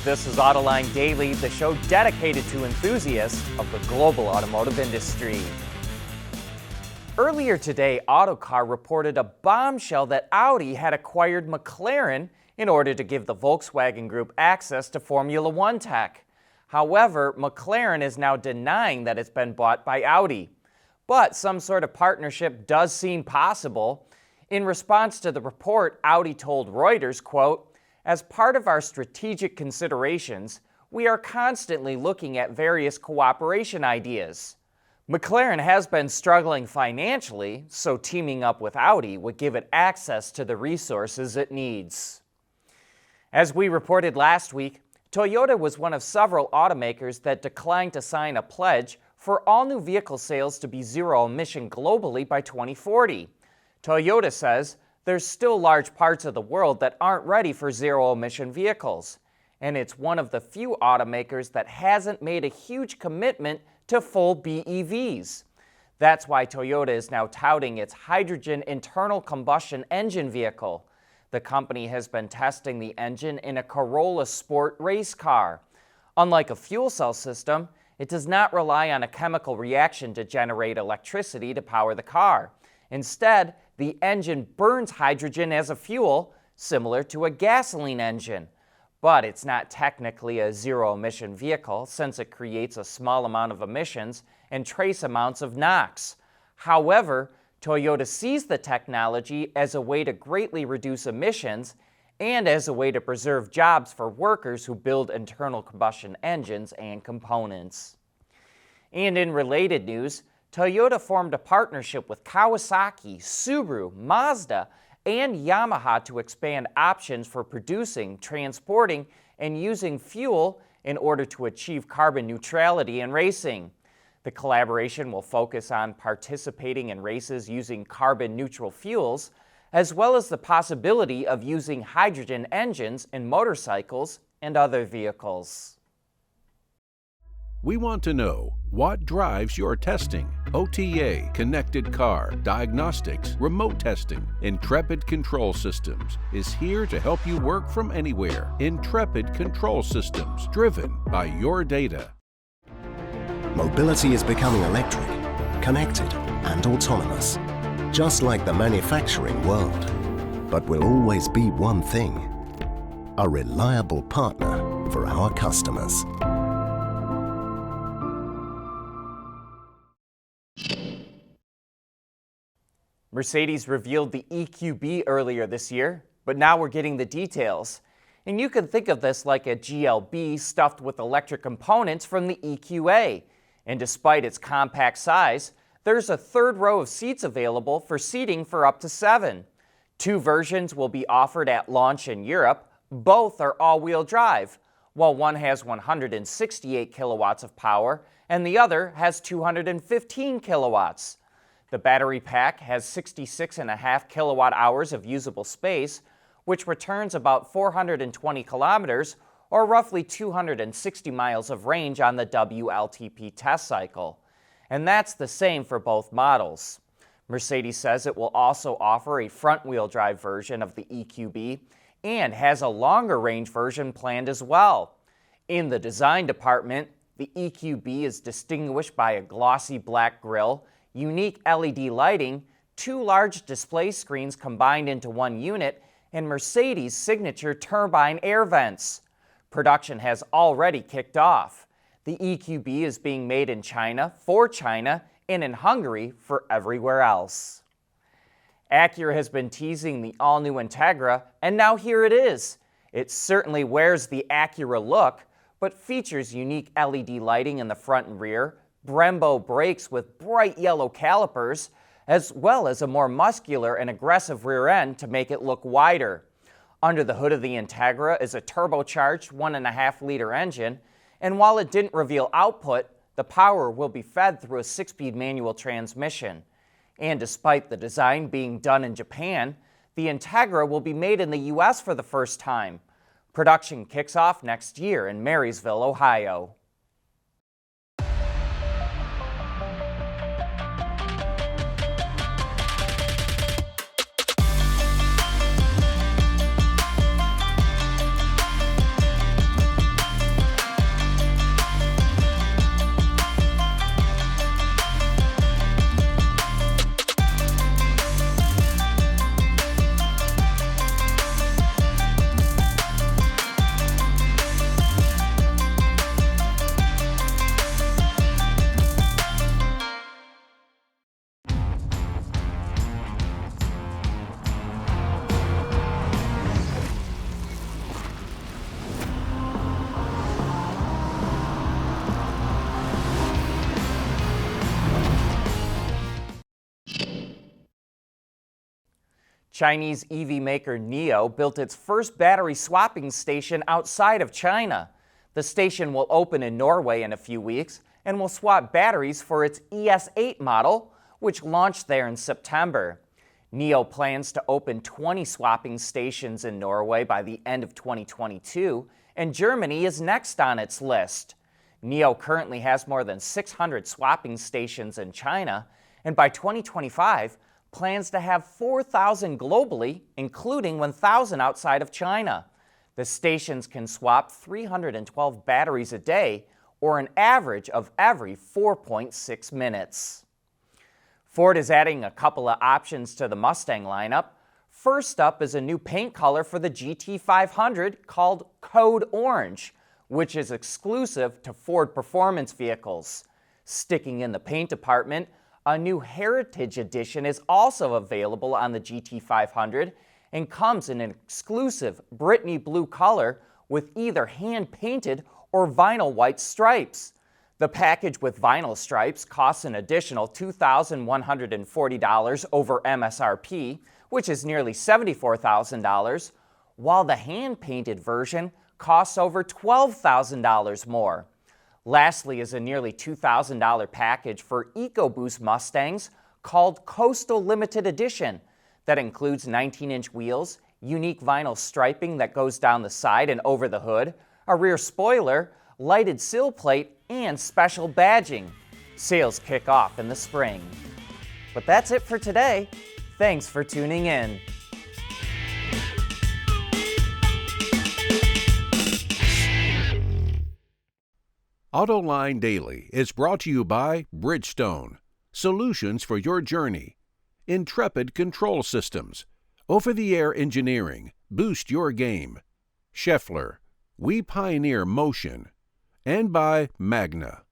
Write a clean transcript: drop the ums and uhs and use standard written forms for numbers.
This is Autoline Daily, the show dedicated to enthusiasts of the global automotive industry. Earlier today, Autocar reported a bombshell that Audi had acquired McLaren in order to give the Volkswagen Group access to Formula One tech. However, McLaren is now denying that it's been bought by Audi. But some sort of partnership does seem possible. In response to the report, Audi told Reuters, quote, "As part of our strategic considerations, we are constantly looking at various cooperation ideas." McLaren has been struggling financially, so teaming up with Audi would give it access to the resources it needs. As we reported last week, Toyota was one of several automakers that declined to sign a pledge for all new vehicle sales to be zero-emission globally by 2040. Toyota says there's still large parts of the world that aren't ready for zero-emission vehicles, and it's one of the few automakers that hasn't made a huge commitment to full BEVs. That's why Toyota is now touting its hydrogen internal combustion engine vehicle. The company has been testing the engine in a Corolla Sport race car. Unlike a fuel cell system, it does not rely on a chemical reaction to generate electricity to power the car. Instead, the engine burns hydrogen as a fuel, similar to a gasoline engine. But it's not technically a zero-emission vehicle since it creates a small amount of emissions and trace amounts of NOx. However, Toyota sees the technology as a way to greatly reduce emissions and as a way to preserve jobs for workers who build internal combustion engines and components. And in related news, Toyota formed a partnership with Kawasaki, Subaru, Mazda, and Yamaha to expand options for producing, transporting, and using fuel in order to achieve carbon neutrality in racing. The collaboration will focus on participating in races using carbon-neutral fuels, as well as the possibility of using hydrogen engines in motorcycles and other vehicles. We want to know what drives your testing. OTA, connected car, diagnostics, remote testing. Intrepid Control Systems is here to help you work from anywhere. Intrepid Control Systems, driven by your data. Mobility is becoming electric, connected, and autonomous, just like the manufacturing world. But will always be one thing: a reliable partner for our customers. Mercedes revealed the EQB earlier this year, but now we're getting the details. And you can think of this like a GLB stuffed with electric components from the EQA. And despite its compact size, there's a third row of seats available for seating for up to 7. 2 versions will be offered at launch in Europe. Both are all-wheel drive, while one has 168 kilowatts of power and the other has 215 kilowatts. The battery pack has 66.5 kilowatt hours of usable space, which returns about 420 kilometers or roughly 260 miles of range on the WLTP test cycle. And that's the same for both models. Mercedes says it will also offer a front-wheel drive version of the EQB and has a longer range version planned as well. In the design department, the EQB is distinguished by a glossy black grille, unique LED lighting, 2 large display screens combined into one unit, and Mercedes' signature turbine air vents. Production has already kicked off. The EQB is being made in China for China and in Hungary for everywhere else. Acura has been teasing the all-new Integra, and now here it is. It certainly wears the Acura look, but features unique LED lighting in the front and rear, Brembo brakes with bright yellow calipers, as well as a more muscular and aggressive rear end to make it look wider. Under the hood of the Integra is a turbocharged 1.5-liter engine, and while it didn't reveal output, the power will be fed through a 6-speed manual transmission. And despite the design being done in Japan, the Integra will be made in the US for the first time. Production kicks off next year in Marysville, Ohio. Chinese EV maker NIO built its first battery swapping station outside of China. The station will open in Norway in a few weeks and will swap batteries for its ES8 model, which launched there in September. NIO plans to open 20 swapping stations in Norway by the end of 2022, and Germany is next on its list. NIO currently has more than 600 swapping stations in China, and by 2025, plans to have 4,000 globally, including 1,000 outside of China. The stations can swap 312 batteries a day, or an average of every 4.6 minutes. Ford is adding a couple of options to the Mustang lineup. First up is a new paint color for the GT500 called Code Orange, which is exclusive to Ford performance vehicles. Sticking in the paint department, a new Heritage Edition is also available on the GT500 and comes in an exclusive Brittany blue color with either hand-painted or vinyl white stripes. The package with vinyl stripes costs an additional $2,140 over MSRP, which is nearly $74,000, while the hand-painted version costs over $12,000 more. Lastly is a nearly $2,000 package for EcoBoost Mustangs called Coastal Limited Edition that includes 19-inch wheels, unique vinyl striping that goes down the side and over the hood, a rear spoiler, lighted sill plate, and special badging. Sales kick off in the spring. But that's it for today. Thanks for tuning in. Autoline Daily is brought to you by Bridgestone, solutions for your journey. Intrepid Control Systems, over-the-air engineering, boost your game. Scheffler, we pioneer motion. And by Magna.